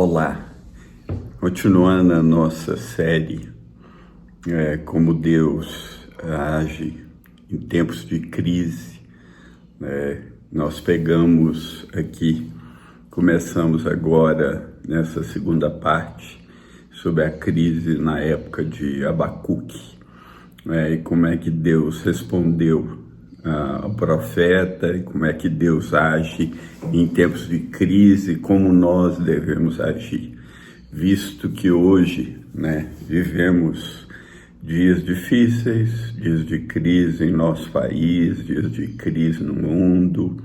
Olá, continuando a nossa série, como Deus age em tempos de crise, nós pegamos aqui, começamos agora nessa segunda parte sobre a crise na época de Abacuque, e como é que Deus respondeu ao profeta, e como é que Deus age em tempos de crise, como nós devemos agir, visto que hoje, vivemos dias difíceis, dias de crise em nosso país, dias de crise no mundo,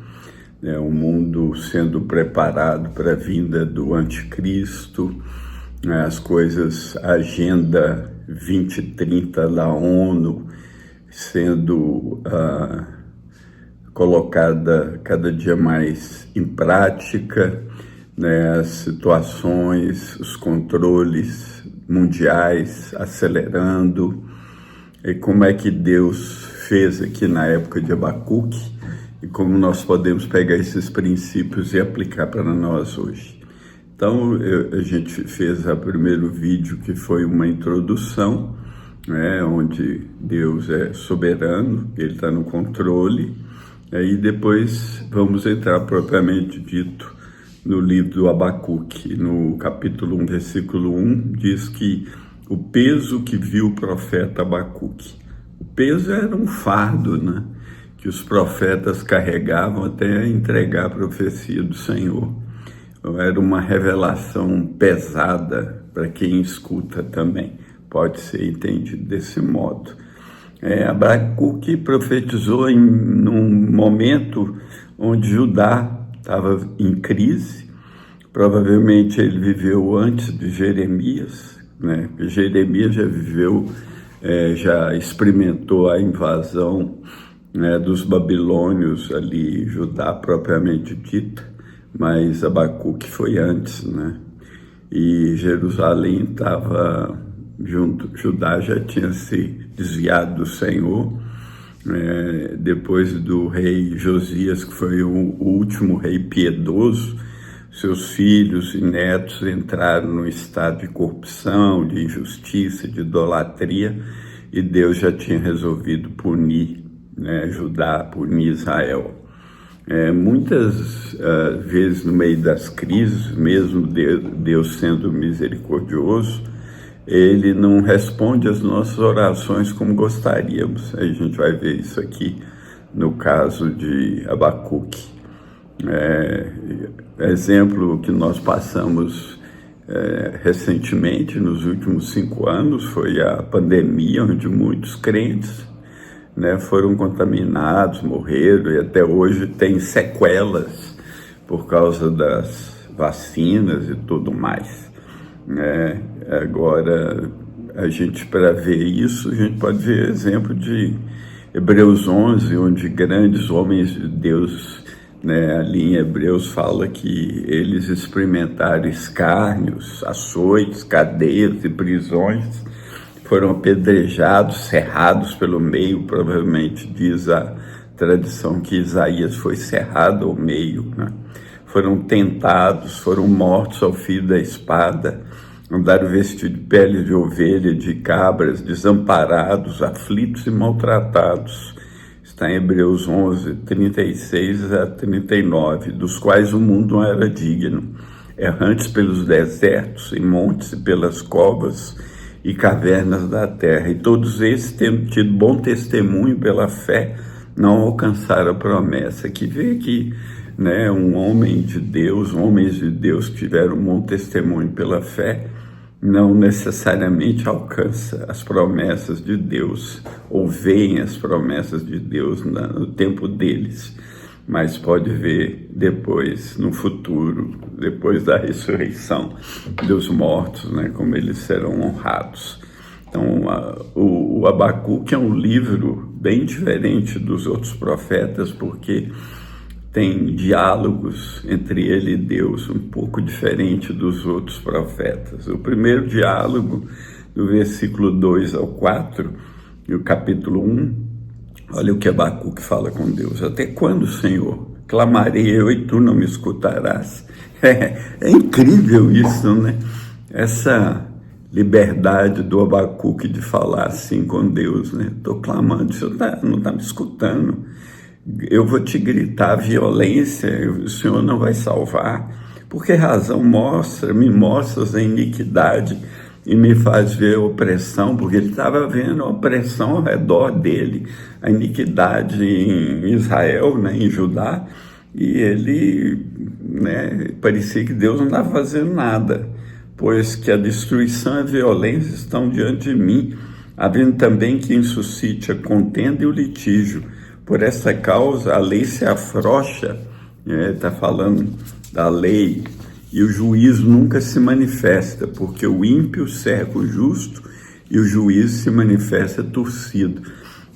o mundo sendo preparado para a vinda do anticristo, as coisas, a Agenda 2030 da ONU, sendo colocada cada dia mais em prática, as situações, os controles mundiais acelerando, e como é que Deus fez aqui na época de Abacuque, e como nós podemos pegar esses princípios e aplicar para nós hoje. Então, a gente fez o primeiro vídeo, que foi uma introdução, onde Deus é soberano, Ele está no controle. Aí depois vamos entrar propriamente dito no livro do Abacuque. No capítulo 1, versículo 1, diz que o peso que viu o profeta Abacuque. O peso era um fardo, que os profetas carregavam até entregar a profecia do Senhor. Era uma revelação pesada para quem escuta também. Pode ser entendido desse modo. Abacuque profetizou num momento onde Judá estava em crise. Provavelmente ele viveu antes de Jeremias, Jeremias já viveu, já experimentou a invasão dos babilônios ali, Judá propriamente dita, mas Abacuque foi antes, E Jerusalém estava junto, Judá já tinha se desviado do Senhor, depois do rei Josias, que foi o último rei piedoso. Seus filhos e netos entraram num estado de corrupção, de injustiça, de idolatria, e Deus já tinha resolvido punir, Judá, punir Israel. Muitas vezes no meio das crises, mesmo Deus sendo misericordioso, Ele não responde às nossas orações como gostaríamos. A gente vai ver isso aqui no caso de Abacuque. Exemplo que nós passamos recentemente, nos últimos 5 anos, foi a pandemia, onde muitos crentes foram contaminados, morreram, e até hoje tem sequelas por causa das vacinas e tudo mais. Agora, a gente, para ver isso, a gente pode ver exemplo de Hebreus 11, onde grandes homens de Deus, ali em Hebreus fala que eles experimentaram escárnios, açoites, cadeias e prisões, foram apedrejados, serrados pelo meio. Provavelmente diz a tradição que Isaías foi serrado ao meio, Foram tentados, foram mortos ao fio da espada, andaram vestidos de pele de ovelha, de cabras, desamparados, aflitos e maltratados. Está em Hebreus 11, 36 a 39, dos quais o mundo não era digno, errantes pelos desertos e montes e pelas covas e cavernas da terra, e todos esses, tendo tido bom testemunho pela fé, não alcançaram a promessa. Que vê que homens de Deus que tiveram um bom testemunho pela fé, não necessariamente alcança as promessas de Deus, ou veem as promessas de Deus no tempo deles, mas pode ver depois, no futuro, depois da ressurreição dos mortos, como eles serão honrados. Então, o Abacuque é um livro bem diferente dos outros profetas, porque tem diálogos entre ele e Deus um pouco diferente dos outros profetas. O primeiro diálogo, do versículo 2 ao 4, e o capítulo 1, olha o que Abacuque fala com Deus. Até quando, Senhor? clamarei eu e tu não me escutarás. É incrível isso, né? Essa liberdade do Abacuque de falar assim com Deus, né? Estou clamando, o Senhor não está me escutando. Eu vou te gritar violência, o Senhor não vai salvar. Por que razão me mostras a iniquidade e me faz ver a opressão? Porque ele estava vendo a opressão ao redor dele, a iniquidade em Israel, né, em Judá, e ele, né, parecia que Deus não estava fazendo nada, pois que a destruição e a violência estão diante de mim, havendo também quem suscite a contenda e o litígio. Por essa causa, a lei se afrouxa, está falando da lei, e o juízo nunca se manifesta, porque o ímpio cerca o justo e o juízo se manifesta torcido.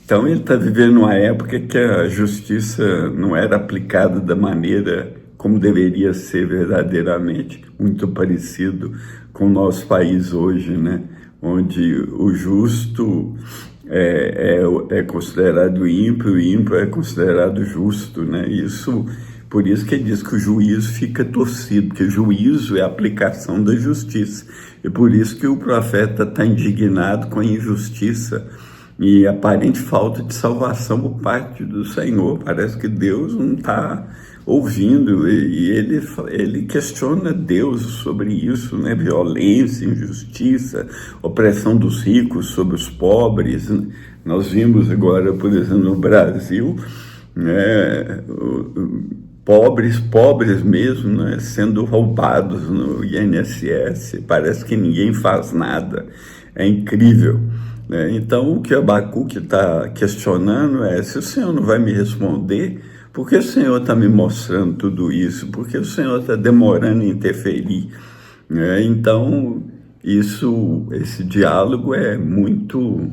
Então ele está vivendo uma época que a justiça não era aplicada da maneira como deveria ser verdadeiramente, muito parecido com o nosso país hoje, né? Onde o justo é considerado ímpio, e o ímpio é considerado justo, né? Por isso que ele diz que o juízo fica torcido, porque juízo é a aplicação da justiça. E por isso que o profeta está indignado com a injustiça e aparente falta de salvação por parte do Senhor. Parece que Deus não está ouvindo, e ele questiona Deus sobre isso, né? Violência, injustiça, opressão dos ricos sobre os pobres, né? Nós vimos agora, por exemplo, no Brasil, né, pobres mesmo, né, sendo roubados no INSS, parece que ninguém faz nada, é incrível, né? Então o que Abacuque está questionando é: se o Senhor não vai me responder, por que o Senhor está me mostrando tudo isso? Por que o Senhor está demorando em interferir? Então, esse diálogo é muito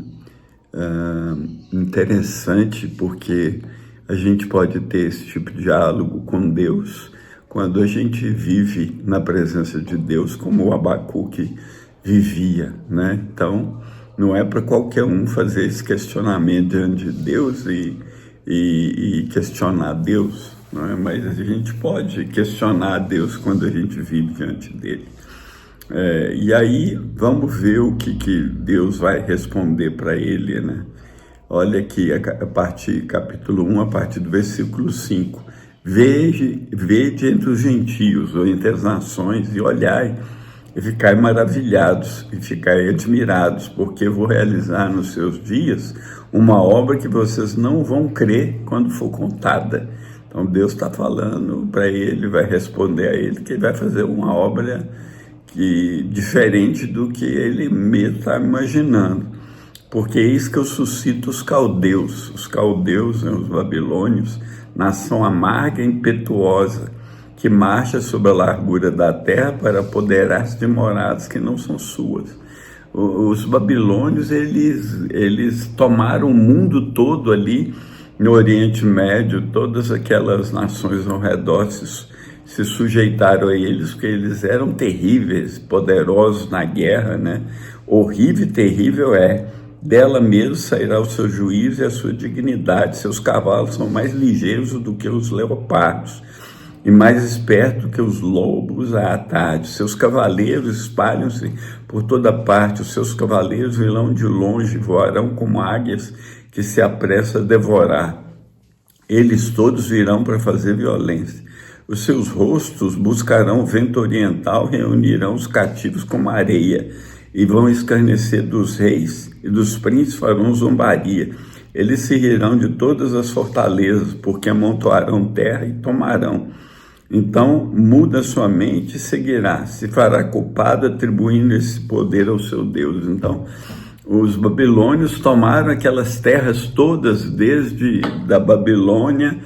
interessante, porque a gente pode ter esse tipo de diálogo com Deus quando a gente vive na presença de Deus, como o Abacuque vivia, né? Então, não é para qualquer um fazer esse questionamento diante de Deus e questionar Deus, não é? Mas a gente pode questionar Deus quando a gente vive diante dele. E aí vamos ver o que Deus vai responder para ele, né? Olha aqui, capítulo 1, a partir do versículo 5. Vede entre os gentios, ou entre as nações, e olhai, e ficai maravilhados, e ficai admirados, porque vou realizar nos seus dias uma obra que vocês não vão crer quando for contada. Então Deus está falando para ele, vai responder a ele, que ele vai fazer uma obra diferente do que ele mesmo está imaginando. Porque eis que eu suscito os caldeus, né, os babilônios, nação amarga e impetuosa, que marcha sobre a largura da terra para apoderar-se de moradas que não são suas. Os babilônios, eles tomaram o mundo todo ali no Oriente Médio, todas aquelas nações ao redor se sujeitaram a eles, porque eles eram terríveis, poderosos na guerra, né? Horrível e terrível dela mesmo sairá o seu juízo e a sua dignidade. Seus cavalos são mais ligeiros do que os leopardos e mais espertos que os lobos à tarde. Seus cavaleiros espalham-se por toda parte. Os seus cavaleiros virão de longe, voarão como águias que se apressam a devorar. Eles todos virão para fazer violência. Os seus rostos buscarão o vento oriental, reunirão os cativos como areia, e vão escarnecer dos reis e dos príncipes farão zombaria. Eles se rirão de todas as fortalezas, porque amontoarão terra e tomarão. Então muda sua mente e seguirá, se fará culpado atribuindo esse poder ao seu Deus. Então os babilônios tomaram aquelas terras todas, desde da Babilônia,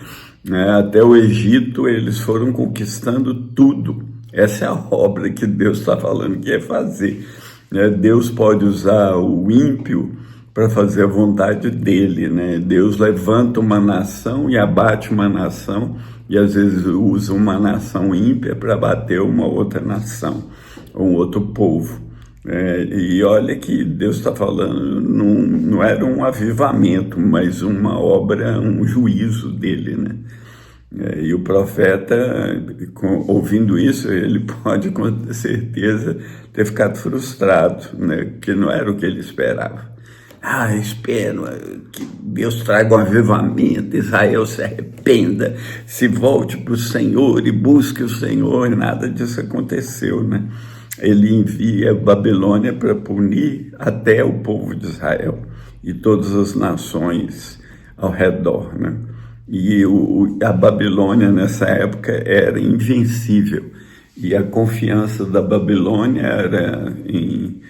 né, até o Egito, eles foram conquistando tudo. Essa é a obra que Deus está falando que é fazer. Deus pode usar o ímpio para fazer a vontade dele, né? Deus levanta uma nação e abate uma nação, e às vezes usa uma nação ímpia para abater uma outra nação, um outro povo. E olha que Deus está falando, não era um avivamento, mas uma obra, um juízo dele, né? E o profeta, ouvindo isso, ele pode com certeza ter ficado frustrado, né? Porque não era o que ele esperava. Espero que Deus traga um avivamento, Israel se arrependa, se volte para o Senhor e busque o Senhor. E nada disso aconteceu, né? Ele envia a Babilônia para punir até o povo de Israel e todas as nações ao redor, né? E a Babilônia nessa época era invencível, e a confiança da Babilônia era em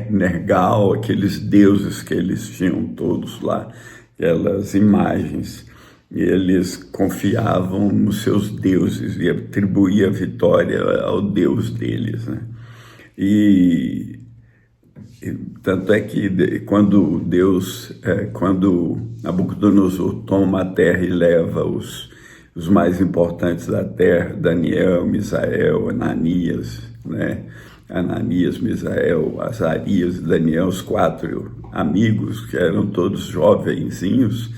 Nergal, aqueles deuses que eles tinham todos lá, aquelas imagens, e eles confiavam nos seus deuses e atribuíam a vitória ao Deus deles, né? E tanto é que quando Nabucodonosor toma a terra e leva os mais importantes da terra, Daniel, Misael, Ananias, né? Ananias, Misael, Azarias e Daniel, os 4 amigos, que eram todos jovenzinhos,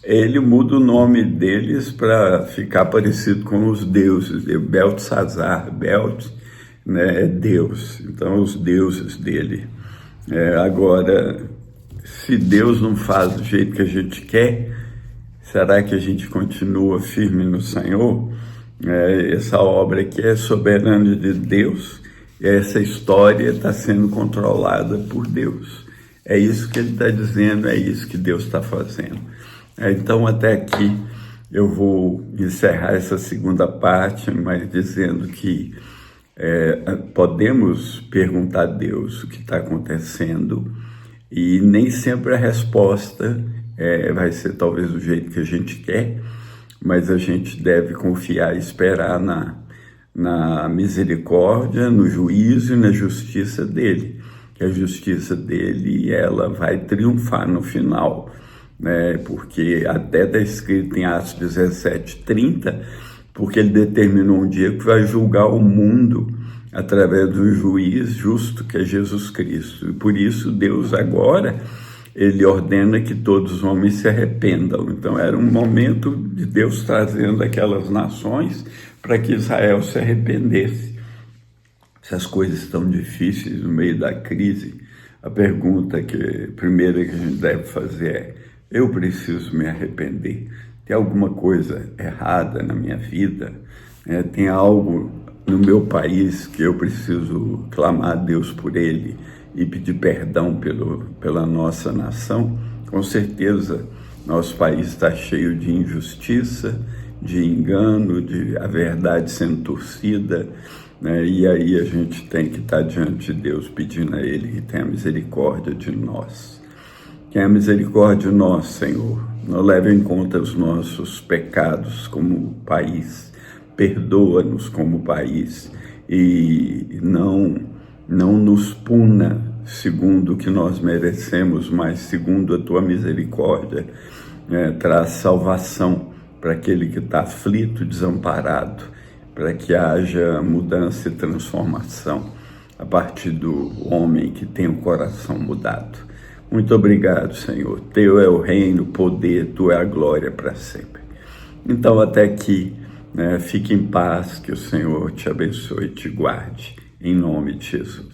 ele muda o nome deles para ficar parecido com os deuses, Beltesazar, né, é Deus, então os deuses dele. Agora, se Deus não faz do jeito que a gente quer, será que a gente continua firme no Senhor? Essa obra aqui é soberana de Deus, e essa história está sendo controlada por Deus. É isso que ele está dizendo, é isso que Deus está fazendo. Então, até aqui, eu vou encerrar essa segunda parte, mas dizendo que podemos perguntar a Deus o que está acontecendo, e nem sempre a resposta vai ser talvez do jeito que a gente quer, mas a gente deve confiar e esperar na misericórdia, no juízo e na justiça dele, que a justiça dele, ela vai triunfar no final, né? Porque até está escrito em Atos 17:30, porque ele determinou um dia que vai julgar o mundo através do juiz justo, que é Jesus Cristo. E por isso Deus agora, ele ordena que todos os homens se arrependam. Então era um momento de Deus trazendo aquelas nações para que Israel se arrependesse. Se as coisas estão difíceis no meio da crise, a pergunta primeira que a gente deve fazer é: eu preciso me arrepender? Tem alguma coisa errada na minha vida? Tem algo no meu país que eu preciso clamar a Deus por ele e pedir perdão pela nossa nação? Com certeza, nosso país está cheio de injustiça, de engano, de a verdade sendo torcida, né? E aí a gente tem que estar diante de Deus pedindo a ele que tenha misericórdia de nós. Tenha misericórdia de nós, Senhor. Não leve em conta os nossos pecados como país. Perdoa-nos como país e não nos puna segundo o que nós merecemos, mas segundo a tua misericórdia. Traz salvação para aquele que está aflito, desamparado, para que haja mudança e transformação a partir do homem que tem o coração mudado. Muito obrigado, Senhor. Teu é o reino, o poder, tua é a glória para sempre. Então, até aqui, fique em paz, que o Senhor te abençoe e te guarde, em nome de Jesus.